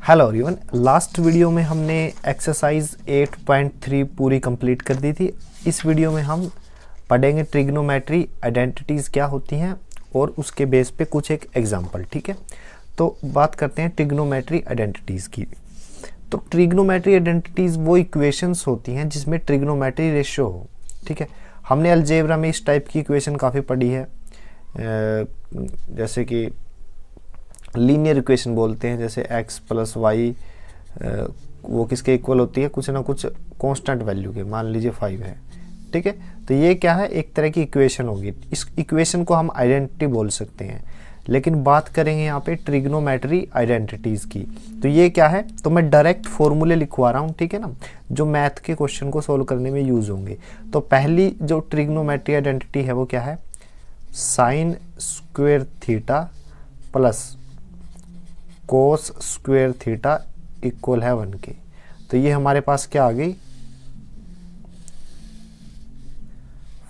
Hello everyone, last video में हमने exercise 8.3 पूरी कंप्लीट कर दी थी। इस वीडियो में हम पढ़ेंगे ट्रिग्नोमेट्री आइडेंटिटीज़ क्या होती हैं और उसके बेस पे कुछ एक एग्जांपल। ठीक है, तो बात करते हैं ट्रिग्नोमेट्री आइडेंटिटीज़ की। तो ट्रिग्नोमेट्री आइडेंटिटीज़ वो इक्वेशंस होती हैं जिसमें ट्रिग्नोमेट्री रेशियो हो। ठीक है, हमने अलजेब्रा में इस टाइप की इक्वेशन काफ़ी पढ़ी है, जैसे कि लीनियर इक्वेशन बोलते हैं, जैसे x प्लस वाई वो किसके इक्वल होती है, कुछ ना कुछ कांस्टेंट वैल्यू के, मान लीजिए 5 है। ठीक है, तो ये क्या है, एक तरह की इक्वेशन होगी। इस इक्वेशन को हम आइडेंटिटी बोल सकते हैं। लेकिन बात करेंगे यहाँ पे ट्रिग्नोमेट्री आइडेंटिटीज़ की, तो ये क्या है, तो मैं डायरेक्ट फॉर्मूले लिखवा रहा हूँ। ठीक है ना, जो मैथ के क्वेश्चन को सोल्व करने में यूज होंगे। तो पहली जो ट्रिग्नोमेट्री आइडेंटिटी है वो क्या है, sine square theta plus cos square theta equal है 1 के। तो ये हमारे पास क्या आ गई,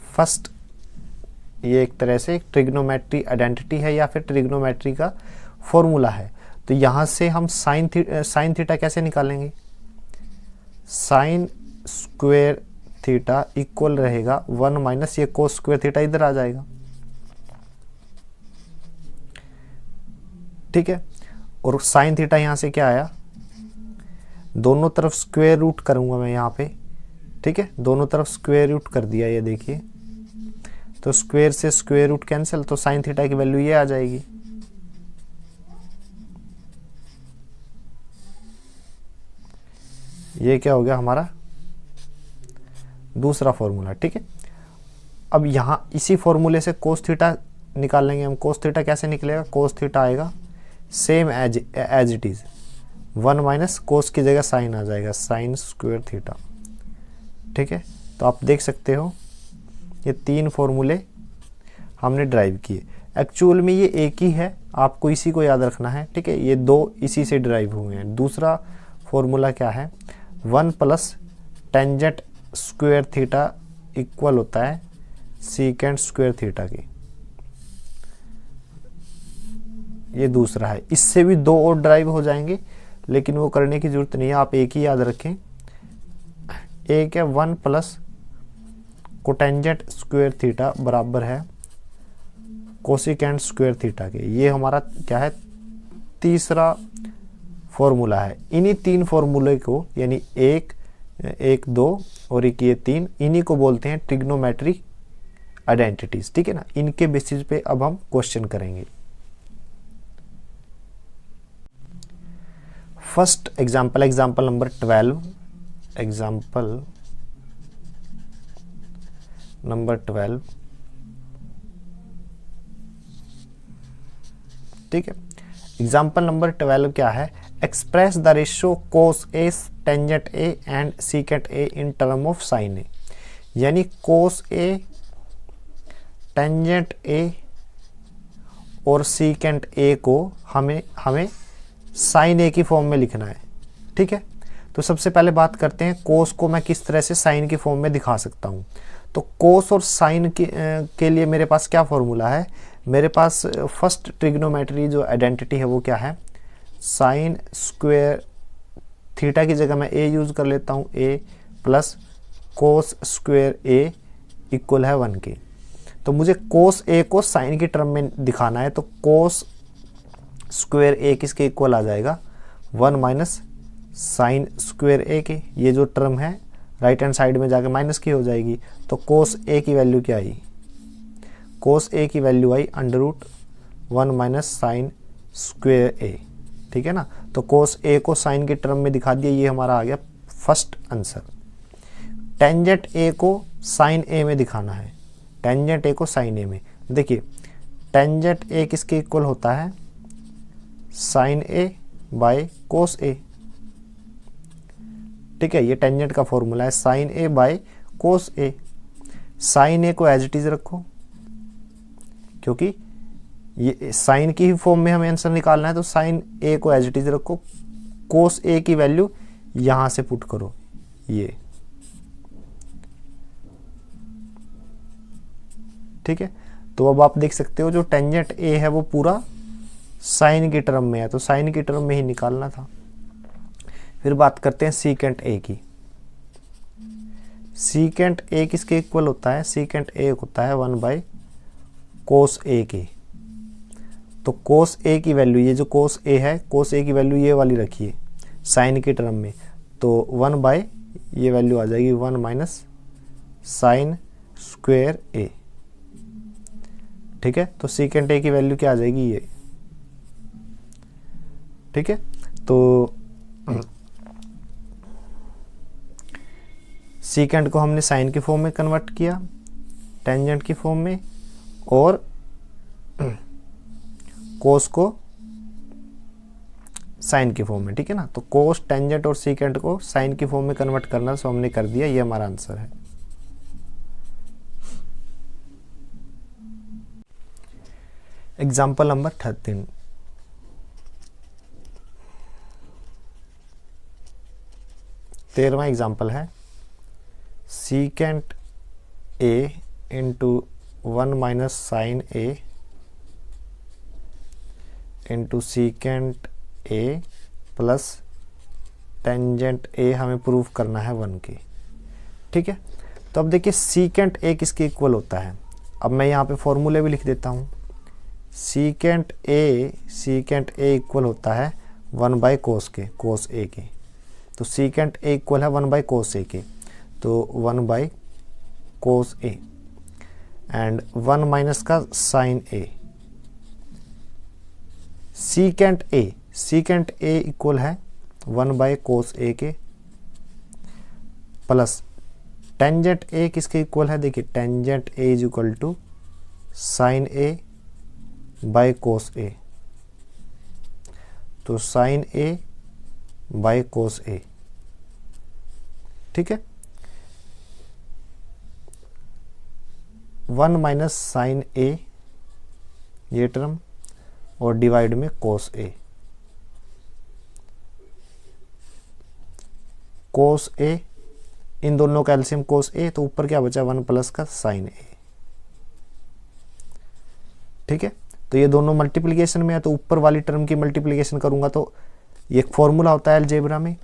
फर्स्ट ये एक तरह से ट्रिग्नोमेट्री आइडेंटिटी है या फिर ट्रिग्नोमेट्री का फॉर्मूला है। तो यहाँ से हम साइन थीटा कैसे निकालेंगे, साइन स्क्वेयर थीटा इक्वल रहेगा 1 माइनस ये कोस स्क्वेयर थीटा इधर आ जाएगा। ठीक है, और साइन थीटा यहाँ से क्या आया, दोनों तरफ स्क्वायर रूट करूँगा मैं यहाँ पे। ठीक है, दोनों तरफ स्क्वायर रूट कर दिया, ये देखिए, तो स्क्वायर से स्क्वायर रूट कैंसिल, तो साइन थीटा की वैल्यू ये आ जाएगी। ये क्या हो गया हमारा दूसरा फॉर्मूला। ठीक है, अब यहाँ इसी फॉर्मूले से कोस थीटा निकाल लेंगे हम। कोस थीटा कैसे निकलेगा, कोस थीटा आएगा same as it is, 1 minus cos की जगह साइन आ जाएगा, साइन स्क्वायर थीटा। ठीक है, तो आप देख सकते हो ये 3 फॉर्मूले हमने ड्राइव किए। एक्चुअल में ये एक ही है, आपको इसी को याद रखना है। ठीक है, ये 2 इसी से ड्राइव हुए हैं। दूसरा फॉर्मूला क्या है, 1 plus tangent square theta equal होता है सीकेंट स्क्वायर थीटा की, ये दूसरा है। इससे भी 2 और ड्राइव हो जाएंगे, लेकिन वो करने की जरूरत नहीं है, आप एक ही याद रखें। एक है 1 प्लस कोटेंजेंट स्क्वायर थीटा बराबर है कोसिकेंट स्क्वायर थीटा के। ये हमारा क्या है, तीसरा फॉर्मूला है। इन्हीं 3 फॉर्मूले को, यानी 1, 2 और एक ये 3, इन्हीं को बोलते हैं ट्रिग्नोमेट्री आइडेंटिटीज। ठीक है ना, इनके बेसिस पे अब हम क्वेश्चन करेंगे। First example number 12, example number 12। ठीक है, एग्जाम्पल नंबर 12 क्या है, express the ratio cos A tangent A and secant A in term of sine A. यानी कोस ए, टेंजेंट ए और सीकेंट ए को हमें साइन ए की फॉर्म में लिखना है। ठीक है, तो सबसे पहले बात करते हैं कोस को मैं किस तरह से साइन की फॉर्म में दिखा सकता हूँ। तो कोस और साइन के लिए मेरे पास क्या फॉर्मूला है, मेरे पास फर्स्ट ट्रिग्नोमेट्री जो आइडेंटिटी है वो क्या है, साइन स्क्वायर थीटा की जगह मैं ए यूज कर लेता हूँ, ए प्लस कोस स्क्वायर ए इक्वल है 1 के। तो मुझे कोस ए को साइन की टर्म में दिखाना है, तो कोस स्क्वायर ए किसके इक्वल आ जाएगा, 1 माइनस साइन स्क्वायर ए के। ये जो टर्म है राइट हैंड साइड में जाके माइनस की हो जाएगी। तो कोस ए की वैल्यू क्या आई, कोस ए की वैल्यू आई √1 माइनस साइन स्क्वायर ए। ठीक है ना, तो कोस ए को साइन के टर्म में दिखा दिया, ये हमारा आ गया फर्स्ट आंसर। टेंजेंट ए को साइन ए में दिखाना है, टेंजेंट ए को साइन ए में। देखिए टेंजेंट ए किसके इक्वल होता है, साइन ए बाय कोस ए। ठीक है, ये टेंजेंट का फॉर्मूला है, sine A by cos A. Sine A को एज इट इज रखो, क्योंकि ये साइन की ही फॉर्म में हमें आंसर निकालना है, तो साइन ए को एज इट इज रखो। कोस ए की वैल्यू यहां से पुट करो, ये। ठीक है, तो अब आप देख सकते हो जो टेंजेंट ए है वो पूरा साइन की टर्म में है, तो साइन की टर्म में ही निकालना था। फिर बात करते हैं सीकेंट ए की। सीकेंट ए किसके इक्वल होता है? सीकेंट ए होता है 1 बाई कोस ए के। तो कोस ए की वैल्यू, ये जो कोस ए है, कोस ए की वैल्यू ये वाली रखिए साइन की टर्म में, तो 1 बाई ये वैल्यू आ जाएगी 1 माइनस साइन स्क्वायर ए। ठीक है, तो सीकेंट ए की वैल्यू क्या आ जाएगी? ये। ठीक है, तो सीकेंट को हमने साइन की फॉर्म में कन्वर्ट किया, टेंजेंट की फॉर्म में, और कोस को साइन की फॉर्म में। ठीक है ना, तो कोस, टेंजेंट और सीकेंट को साइन की फॉर्म में कन्वर्ट करना, सो हमने कर दिया, ये हमारा आंसर है। Example number 13। तेरहवां एग्जाम्पल है secant A into 1 minus sine A into secant A plus tangent A, हमें प्रूफ करना है 1 की। ठीक है, तो अब देखिए सीकेंट ए किसके इक्वल होता है? अब मैं यहाँ पे फॉर्मूले भी लिख देता हूँ। सीकेंट ए इक्वल होता है 1 बाई कोस के, कोस ए के। तो सीकेंट ए इक्वल है 1 बाई कोस ए के, तो 1 by cos A and 1 minus का sine A. Secant A equal है 1 बाई कोस ए के प्लस टेंजेंट ए किसके इक्वल है? देखिए tangent A is equal to sine A by cos A, तो साइन ए बाई कोस ए। ठीक है, 1 माइनस साइन ए ये टर्म और डिवाइड में कोस ए। कोस ए, इन दोनों का एलसीएम कोस ए, तो ऊपर क्या बचा? 1 प्लस का साइन ए। ठीक है, तो ये दोनों मल्टीप्लिकेशन में है, तो ऊपर वाली टर्म की मल्टीप्लिकेशन करूंगा तो ये एक फॉर्मूला होता है अलजेब्रा में,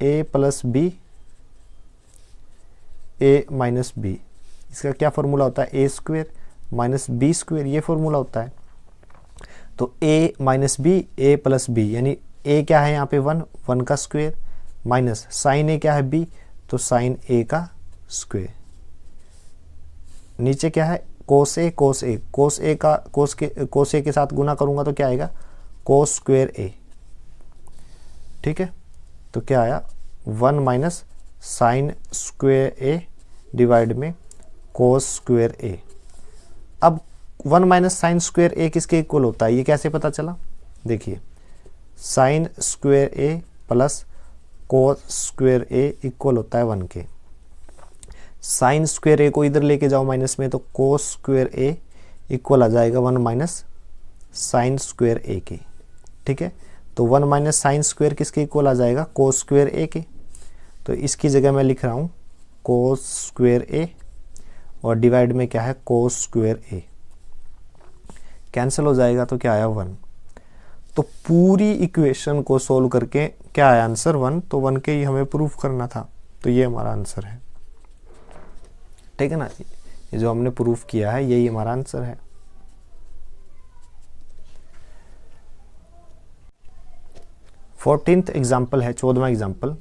a plus B A minus B. इसका क्या फॉर्मूला होता है? A square minus B square, ये फॉर्मूला होता है। तो a minus B, A plus B, यानी a क्या है यहाँ पे 1 का स्क्वेयर, माइनस साइन a क्या है b, तो साइन a का स्क्वेयर। नीचे क्या है? कोस ए का कोस ए के साथ गुना करूंगा तो क्या आएगा? कोस स्क्वेयर ए। ठीक है, तो क्या आया? 1 माइनस साइन स्क्वेयर ए डिवाइड में कोस स्क्वेयर ए। अब 1 माइनस साइन स्क्वेयर ए किसके इक्वल होता है? ये कैसे पता चला? देखिए साइन स्क्वेयर ए प्लस कोस स्क्वेयर ए इक्वल होता है 1 के। साइन स्क्वेयर ए को इधर लेके जाओ माइनस में, तो कोस स्क्वेयर ए इक्वल आ जाएगा 1 माइनस साइन स्क्वेयर ए के। ठीक है, तो 1 माइनस साइन स्क्वेयर किसके इक्वल आ जाएगा? कोस स्क्वेयर ए के। तो इसकी जगह मैं लिख रहा हूँ कोस स्क्वेयर ए और डिवाइड में क्या है? कोस स्क्वेयर ए। कैंसिल हो जाएगा तो क्या आया? 1। तो पूरी इक्वेशन को सोल्व करके क्या आया आंसर? 1। तो 1 के ही हमें प्रूफ करना था, तो ये हमारा आंसर है। ठीक है ना, ये जो हमने प्रूफ किया है यही हमारा आंसर है। फोर्टीन्थ एग्जाम्पल है, 14वां एग्जाम्पल।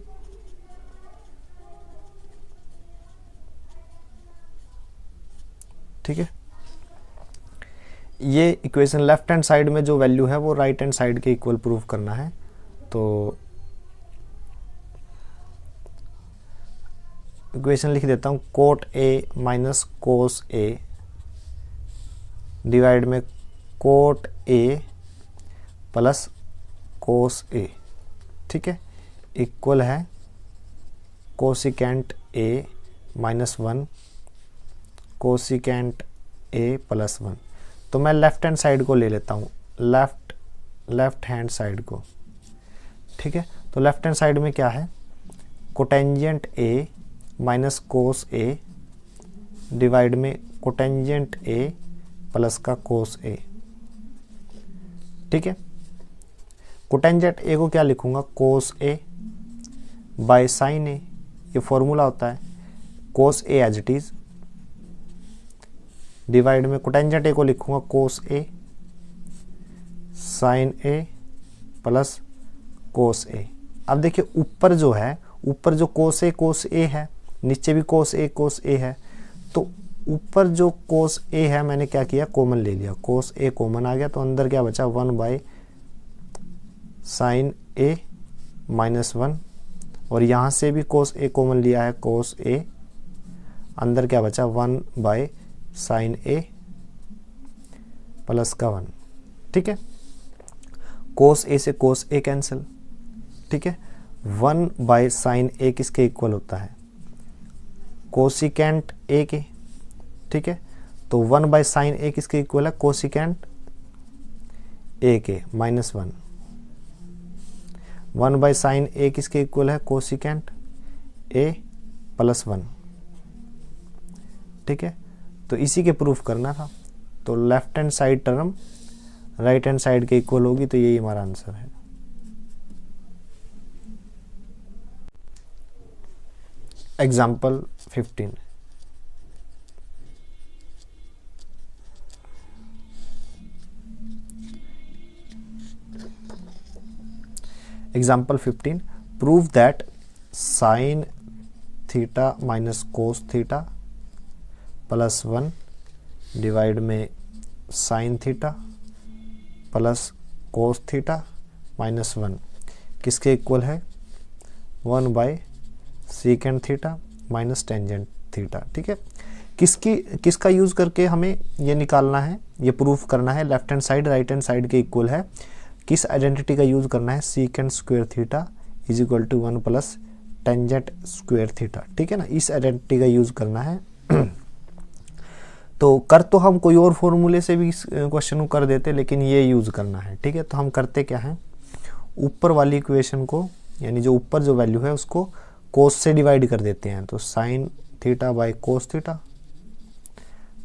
ठीक है, ये इक्वेशन लेफ्ट हैंड साइड में जो वैल्यू है वो राइट हैंड साइड के इक्वल प्रूफ करना है। तो इक्वेशन लिख देता हूँ, cot A minus cos A divide में कोट ए प्लस कोस ए। ठीक है, इक्वल है cosecant A minus 1 cosecant A plus 1। तो मैं लेफ्ट हैंड साइड को ले लेता हूँ, लेफ्ट हैंड साइड को। ठीक है, तो लेफ्ट हैंड साइड में क्या है? Cotangent A minus cos A divide में कोटेंजेंट ए प्लस का कोस ए। ठीक है, कोटेंजेंट ए को क्या लिखूंगा? कोस ए बाय साइन ए, ये फॉर्मूला होता है, कोस ए एज इट इज, डिवाइड में कोटेंजेंट ए को लिखूंगा कोस A sine A plus cos ए। अब देखिए ऊपर जो है, ऊपर जो कोस ए है, नीचे भी कोस ए है, तो ऊपर जो कोस ए है मैंने क्या किया, कॉमन ले लिया, कोस ए कॉमन आ गया, तो अंदर क्या बचा 1 बाय साइन ए माइनस 1, और यहाँ से भी कोस ए कॉमन लिया है, कोस ए, अंदर क्या बचा 1 बाय साइन ए प्लस का 1। ठीक है, कोस ए से कोस ए कैंसिल। ठीक है, 1 बाय साइन ए किसके इक्वल होता है, कोसिकेंट ए के। ठीक है, तो 1 बाय साइन ए किसके इक्वल है, कोसिकेंट ए के माइनस 1। 1 बाय साइन ए किसके इक्वल है, कोसिकेंट ए प्लस 1। ठीक है, तो इसी के प्रूफ करना था, तो left hand side term right hand side के इक्वल होगी, तो यही हमारा आंसर है। Example 15, example 15, prove that sine theta minus cos theta plus 1 divide में sine theta plus cos theta minus 1 किसके इक्वल है, 1 by secant theta minus tangent theta. ठीक है, किसका यूज करके हमें ये निकालना है, ये प्रूफ करना है, left hand side right hand side के इक्वल है, किस आइडेंटिटी का यूज करना है, secant square theta is equal to 1 plus tangent square theta. ठीक है ना, इस आइडेंटिटी का यूज करना है। तो कर तो हम कोई और फॉर्मूले से भी इस क्वेश्चन को कर देते, लेकिन ये यूज करना है। ठीक है, तो हम करते क्या है, ऊपर वाली इक्वेशन को, यानी जो ऊपर जो वैल्यू है उसको कोस से डिवाइड कर देते हैं, तो sine theta by cos theta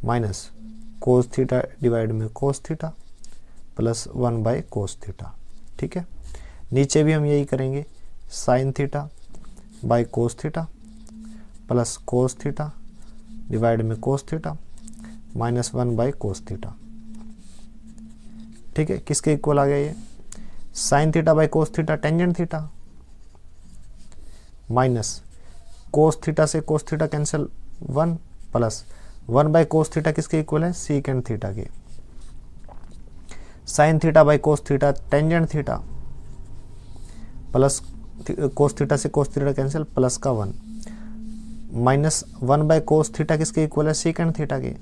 minus cos theta divide में cos theta plus 1 by cos theta. ठीक है, नीचे भी हम यही करेंगे, sine theta by cos theta plus cos theta divide में cos theta minus 1 by cos theta. ठीक है, किसके इक्वल आ गया ये, sine theta by cos theta tangent theta minus cos theta से cos theta cancel 1 plus 1 by cos theta किसके equal है, सीकेंट थीटा के, sign theta by cos theta tangent theta plus cos theta से cos theta cancel plus का 1 minus 1 by cos theta किसके equal है, secant theta के।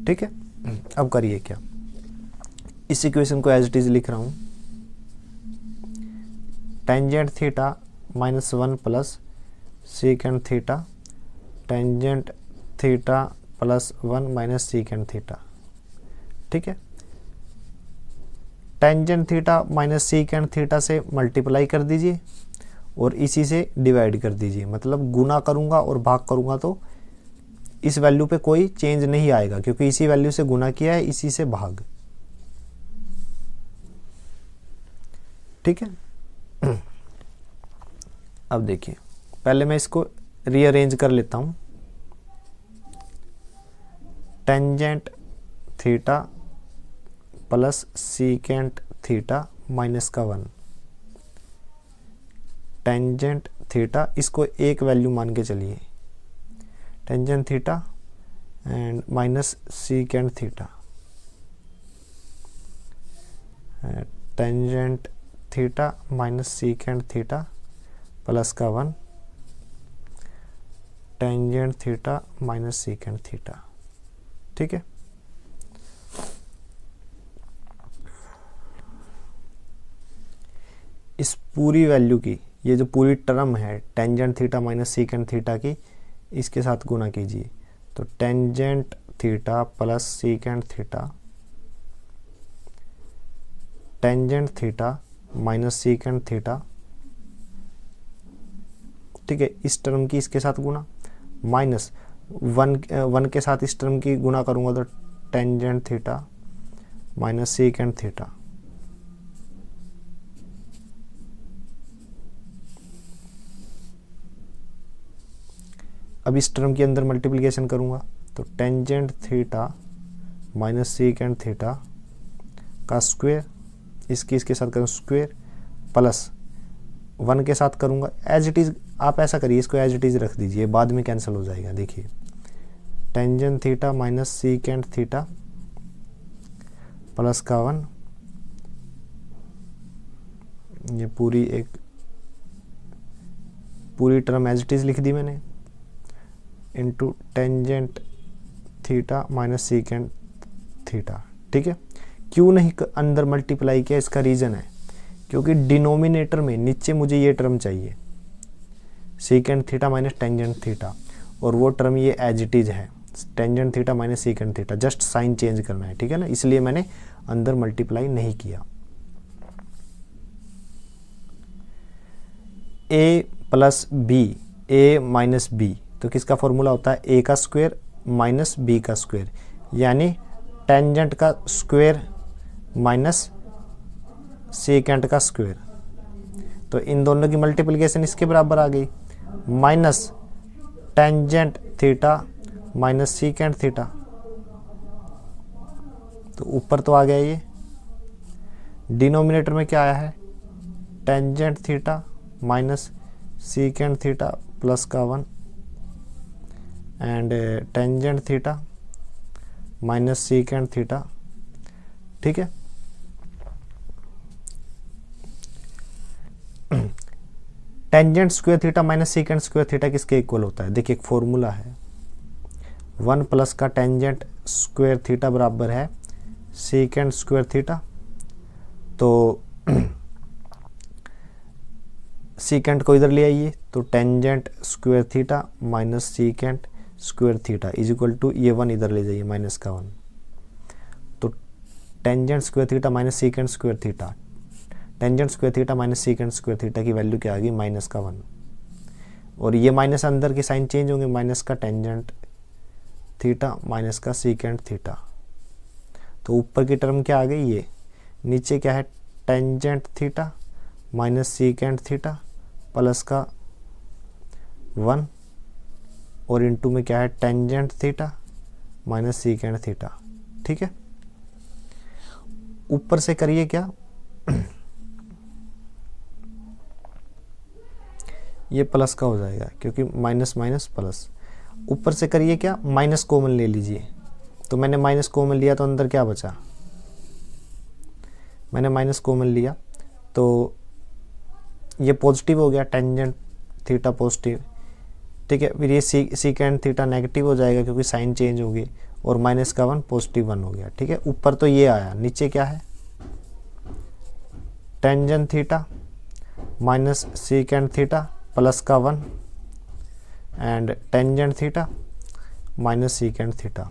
ठीक है, अब करिए क्या, इस इक्वेशन को एज इट इज लिख रहा हूं, tangent theta minus 1 plus secant theta tangent theta plus 1 minus secant theta. ठीक है, tangent theta minus secant theta से मल्टीप्लाई कर दीजिए और इसी से डिवाइड कर दीजिए, मतलब गुना करूंगा और भाग करूंगा तो इस वैल्यू पे कोई चेंज नहीं आएगा, क्योंकि इसी वैल्यू से गुना किया है, इसी से भाग। ठीक है, अब देखिए पहले मैं इसको रीअरेंज कर लेता हूं, tangent theta plus secant theta minus का 1, टेंजेंट थीटा, इसको एक वैल्यू मान के चलिए, tangent theta and minus secant theta, tangent theta minus secant theta plus का 1, tangent theta minus secant theta. ठीक है, इस पूरी वैल्यू की, ये जो पूरी टर्म है tangent theta minus secant theta की, इसके साथ गुना कीजिए, तो tangent theta plus secant theta tangent theta minus secant theta. ठीक है, इस टर्म की इसके साथ गुना माइनस 1 के साथ इस टर्म की गुना करूंगा तो tangent theta minus secant theta. अब इस टर्म के अंदर मल्टीप्लिकेशन करूँगा तो tangent theta minus secant theta का स्क्वायर, इसके साथ करूँ स्क्वायर, प्लस 1 के साथ करूँगा एज इट इज़। आप ऐसा करिए, इसको एज इट इज़ रख दीजिए, बाद में कैंसिल हो जाएगा। देखिए tangent theta minus secant theta plus का 1, ये पूरी टर्म एज इट इज़ लिख दी मैंने, into tangent theta minus secant theta. ठीक है, क्यों नहीं अंदर मल्टीप्लाई किया, इसका रीज़न है क्योंकि डिनोमिनेटर में नीचे मुझे ये टर्म चाहिए secant theta minus tangent theta, और वो टर्म ये एज इट इज़ है tangent theta minus secant theta, just sine change करना है। ठीक है ना, इसलिए मैंने अंदर मल्टीप्लाई नहीं किया। a plus B, A minus B, तो किसका फॉर्मूला होता है a का स्क्वायर माइनस b का स्क्वायर, यानी टेंजेंट का स्क्वायर माइनस सीकेंट का स्क्वायर। तो इन दोनों की मल्टीप्लिकेशन इसके बराबर आ गई, minus tangent theta minus secant theta. तो ऊपर तो आ गया ये, डिनोमिनेटर में क्या आया है tangent theta minus secant theta plus का 1 and tangent theta minus secant theta. ठीक है, tangent square theta minus secant square theta किसके इक्वल होता है? देखिए एक फॉर्मूला है, 1 प्लस का टेंजेंट स्क्वायर थीटा बराबर है सीकेंट स्क्वायर थीटा। तो सीकेंट को इधर ले आइए, तो tangent square theta minus secant square theta is equal to ये 1 इधर ले जाइए माइनस का 1, तो tangent square theta minus secant square theta, tangent square theta minus secant square theta की वैल्यू क्या आ गई माइनस का 1, और ये माइनस अंदर के साइन चेंज होंगे, माइनस का टेंजेंट थीटा माइनस का सीकेंट थीटा। तो ऊपर की टर्म क्या आ गई ये, नीचे क्या है tangent theta minus secant theta plus का 1, और इनटू में क्या है tangent theta minus secant theta. ठीक है, ऊपर से करिए क्या ये प्लस का हो जाएगा क्योंकि माइनस माइनस प्लस, ऊपर से करिए क्या माइनस कॉमन ले लीजिए। तो मैंने माइनस कॉमन लिया तो अंदर क्या बचा, मैंने माइनस कॉमन लिया तो ये पॉजिटिव हो गया टेंजेंट थीटा पॉजिटिव। ठीक है, फिर ये सीकेंट थीटा नेगेटिव हो जाएगा क्योंकि साइन चेंज होगी, और माइनस का 1 पॉजिटिव 1 हो गया। ठीक है, ऊपर तो ये आया, नीचे क्या है tangent theta minus secant theta plus का 1 and tangent theta minus secant theta.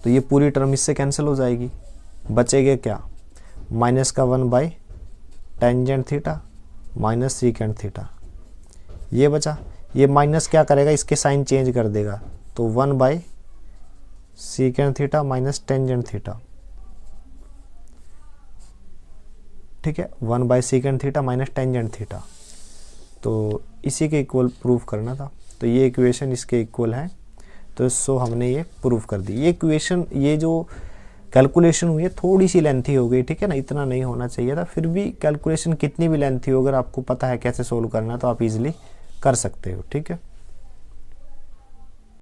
तो ये पूरी टर्म इससे कैंसिल हो जाएगी, बचेगा क्या माइनस का 1 by tangent theta minus secant theta, ये बचा। ये माइनस क्या करेगा, इसके साइन चेंज कर देगा, तो 1 by secant theta minus tangent theta. ठीक है, 1 by secant theta minus tangent theta. तो इसी के इक्वल प्रूफ करना था, तो ये इक्वेशन इसके इक्वल है, तो सो हमने ये प्रूफ कर दी। ये इक्वेशन, ये जो कैलकुलेशन हुई है थोड़ी सी लेंथी हो गई। ठीक है ना, इतना नहीं होना चाहिए था, फिर भी कैलकुलेशन कितनी भी लेंथी हो, अगर आपको पता है कैसे सोल्व करना तो आप इजीली कर सकते हो। ठीक है।